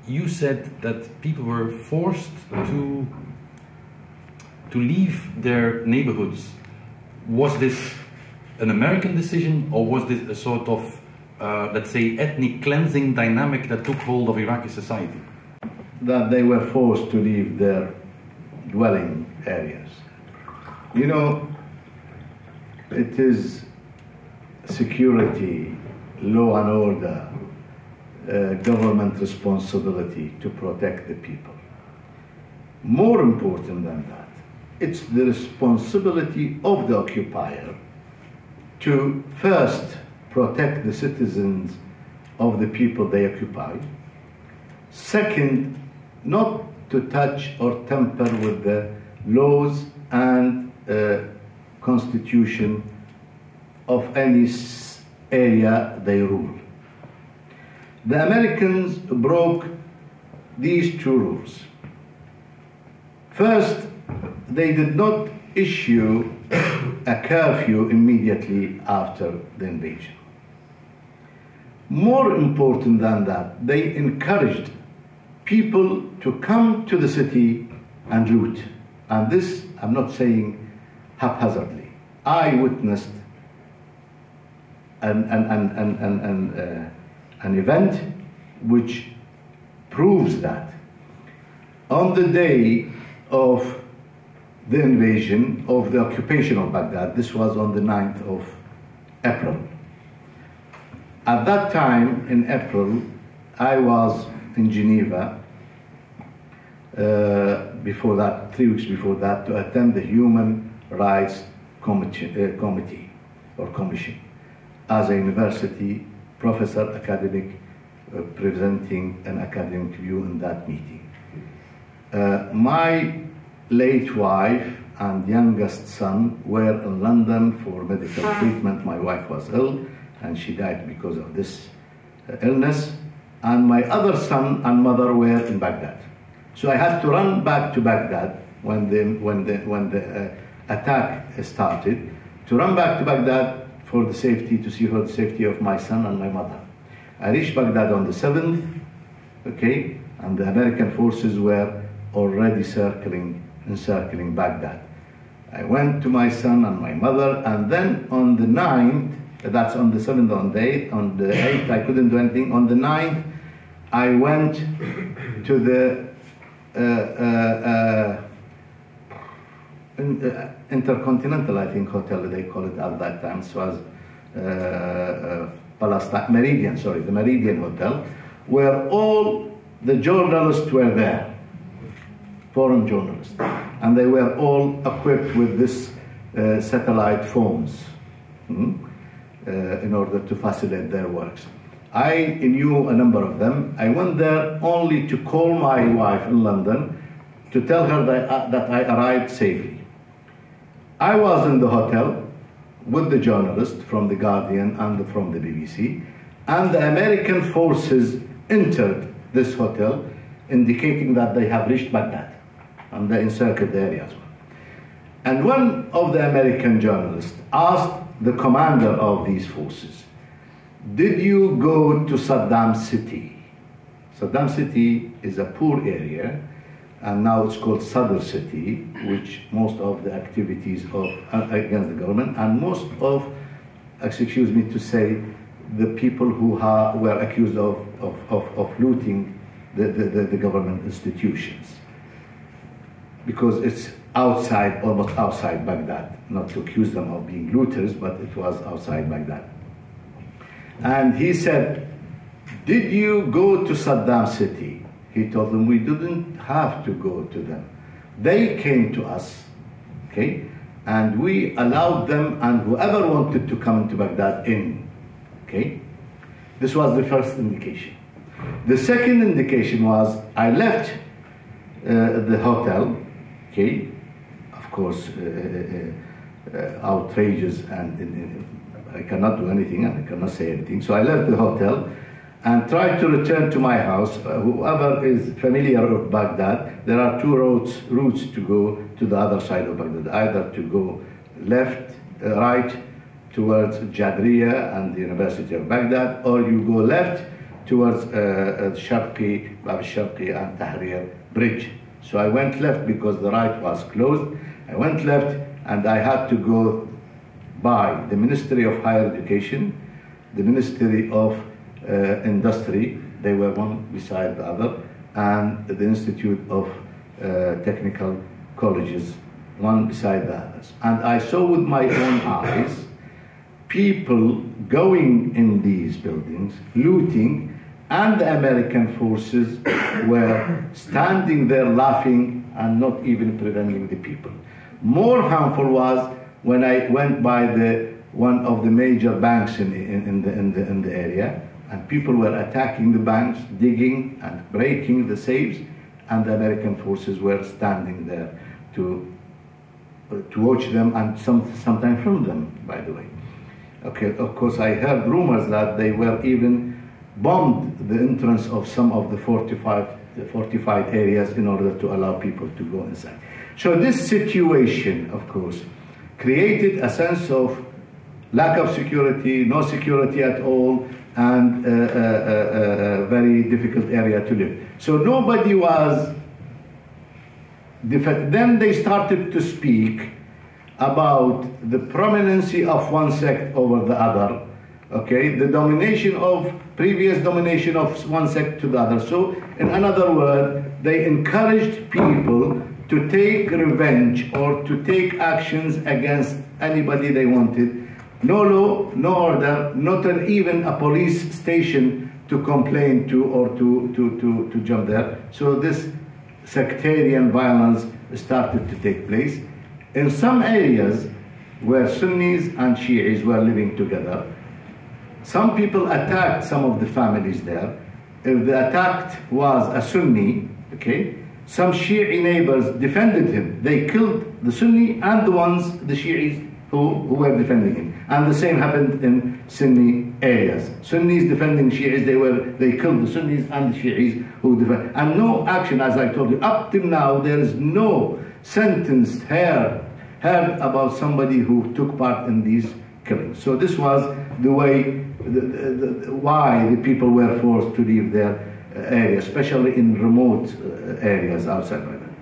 you said that people were forced to leave their neighborhoods. Was this an American decision, or was this a sort of, let's say, ethnic cleansing dynamic that took hold of Iraqi society? That they were forced to leave their dwelling areas. You know, it is security, law and order, government responsibility to protect the people. More important than that, it's the responsibility of the occupier to first protect the citizens of the people they occupy. Second, not to touch or tamper with the laws and constitution of any area they rule. The Americans broke these two rules. First, they did not issue a curfew immediately after the invasion. More important than that, they encouraged people to come to the city and loot. And this, I'm not saying haphazardly. I witnessed an event which proves that. On the day of the invasion, of the occupation of Baghdad, this was on the 9th of April. At that time, in April, I was in Geneva, before that, 3 weeks before that, to attend the Human Rights Committee or Commission as a university professor, academic, presenting an academic view in that meeting. My late wife and youngest son were in London for medical treatment. My wife was ill and she died because of this illness. And my other son and mother were in Baghdad. So I had to run back to Baghdad when the attack started, to run back to Baghdad for the safety, to see for the safety of my son and my mother. I reached Baghdad on the 7th, okay, and the American forces were already encircling Baghdad. I went to my son and my mother, and then on the 9th, that's on the 7th, on the 8th, I couldn't do anything. On the 9th, I went to the Intercontinental, I think, hotel, they call it at that time. It was Meridian, sorry, the Meridian Hotel, where all the journalists were there, foreign journalists, and they were all equipped with this satellite phones in order to facilitate their works. I knew a number of them. I went there only to call my wife in London to tell her that I arrived safely. I was in the hotel with the journalist from The Guardian and from the BBC, and the American forces entered this hotel, indicating that they have reached Baghdad, and they encircled the area as well. And one of the American journalists asked the commander of these forces, "Did you go to Saddam City?" Saddam City is a poor area, and now it's called Sadr City, which most of the activities against the government, and most of, excuse me to say, the people who were accused of looting the government institutions. Because it's outside, almost outside Baghdad. Not to accuse them of being looters, but it was outside Baghdad. And he said, "Did you go to Saddam City?" He told them, "We didn't have to go to them. They came to us, okay? And we allowed them and whoever wanted to come to Baghdad in, okay?" This was the first indication. The second indication was, I left the hotel, okay? Of course, outrageous, and I cannot do anything and I cannot say anything. So I left the hotel and tried to return to my house. Whoever is familiar with Baghdad, there are two routes to go to the other side of Baghdad. Either to go right towards Jadriya and the University of Baghdad, or you go left towards Sharqi, Bab al-Sharqi and Tahrir Bridge. So I went left because the right was closed. I went left and I had to go by the Ministry of Higher Education, the Ministry of Industry, they were one beside the other, and the Institute of Technical Colleges, one beside the others. And I saw with my own eyes people going in these buildings, looting, and the American forces were standing there laughing and not even preventing the people. More harmful was when I went by one of the major banks in the area, and people were attacking the banks, digging and breaking the safes, and the American forces were standing there to watch them and sometimes film them, by the way. Okay, of course, I heard rumors that they were even bombed the entrance of some of the fortified areas in order to allow people to go inside. So this situation, of course, created a sense of lack of security, no security at all, and a very difficult area to live. So nobody was then they started to speak about the prominency of one sect over the other, okay, the previous domination of one sect to the other. So in another word, they encouraged people to take revenge or to take actions against anybody they wanted. No law, no order, not even a police station to complain to or to jump there. So this sectarian violence started to take place. In some areas where Sunnis and Shi'is were living together, some people attacked some of the families there. If the attacked was a Sunni, okay, some Shi'i neighbors defended him. They killed the Sunni and the Shi'is who were defending him. And the same happened in Sunni areas. Sunnis defending Shi'is, they killed the Sunnis and the Shi'is who defended. And no action, as I told you, up till now there is no sentence heard about somebody who took part in these killings. So this was the way, why the people were forced to leave their area, especially in remote areas outside Lebanon.